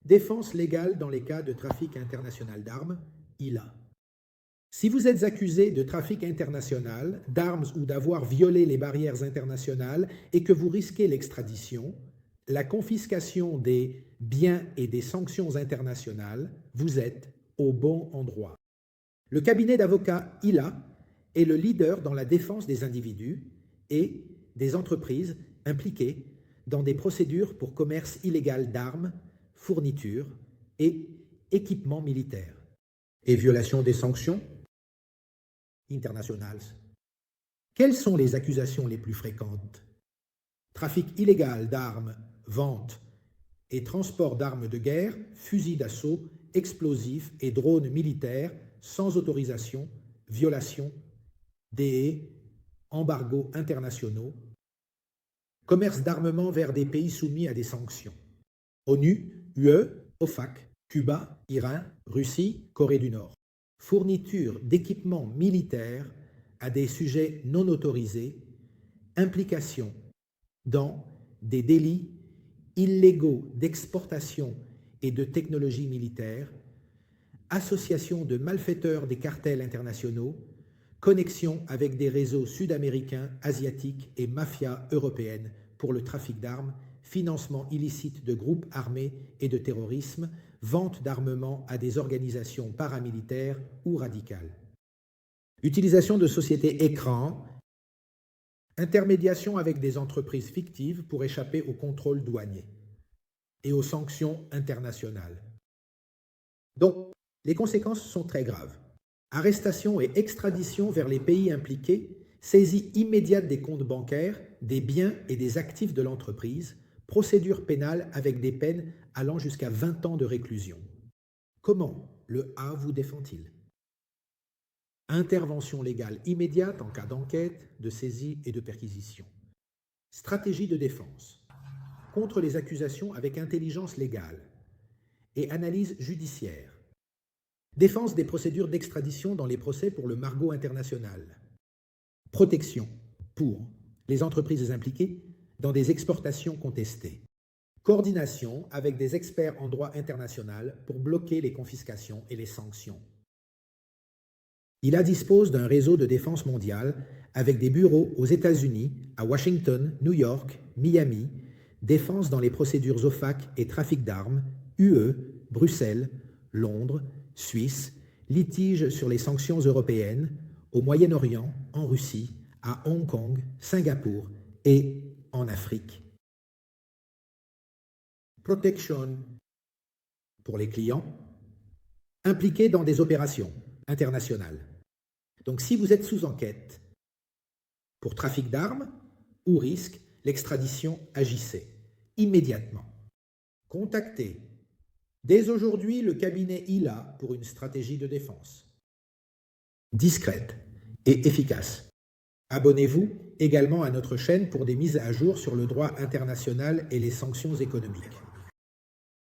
Défense légale dans les cas de trafic international d'armes, ILA. Si vous êtes accusé de trafic international d'armes ou d'avoir violé les barrières internationales et que vous risquez l'extradition, la confiscation des biens et des sanctions internationales, vous êtes au bon endroit. Le cabinet d'avocats ILA est le leader dans la défense des individus et des entreprises impliquées dans des procédures pour commerce illégal d'armes, fournitures et équipements militaires et violation des sanctions internationales. Quelles sont les accusations les plus fréquentes? Trafic illégal d'armes, vente et transport d'armes de guerre, fusils d'assaut, explosifs et drones militaires sans autorisation, violation des embargos internationaux, commerce d'armement vers des pays soumis à des sanctions. ONU, UE, OFAC, Cuba, Iran, Russie, Corée du Nord. Fourniture d'équipements militaires à des sujets non autorisés, implication dans des délits illégaux d'exportation et de technologie militaire, association de malfaiteurs des cartels internationaux, connexion avec des réseaux sud-américains, asiatiques et mafias européennes pour le trafic d'armes, financement illicite de groupes armés et de terrorisme, vente d'armement à des organisations paramilitaires ou radicales. Utilisation de sociétés écrans, intermédiation avec des entreprises fictives pour échapper aux contrôles douaniers et aux sanctions internationales. Donc, les conséquences sont très graves. Arrestation et extradition vers les pays impliqués, saisie immédiate des comptes bancaires, des biens et des actifs de l'entreprise, procédure pénale avec des peines allant jusqu'à 20 ans de réclusion. Comment le A vous défend-il? Intervention légale immédiate en cas d'enquête, de saisie et de perquisition. Stratégie de défense. Contre les accusations avec intelligence légale et analyse judiciaire. Défense des procédures d'extradition dans les procès pour le margot international. Protection pour les entreprises impliquées dans des exportations contestées. Coordination avec des experts en droit international pour bloquer les confiscations et les sanctions. ILA dispose d'un réseau de défense mondiale avec des bureaux aux États-Unis, à Washington, New York, Miami, défense dans les procédures OFAC et trafic d'armes, UE, Bruxelles, Londres, Suisse, litige sur les sanctions européennes, au Moyen-Orient, en Russie, à Hong Kong, Singapour et en Afrique. Protection pour les clients impliqués dans des opérations internationales. Donc si vous êtes sous enquête pour trafic d'armes ou risque l'extradition, agissez immédiatement. Contactez dès aujourd'hui le cabinet ILA pour une stratégie de défense discrète et efficace. Abonnez-vous également à notre chaîne pour des mises à jour sur le droit international et les sanctions économiques.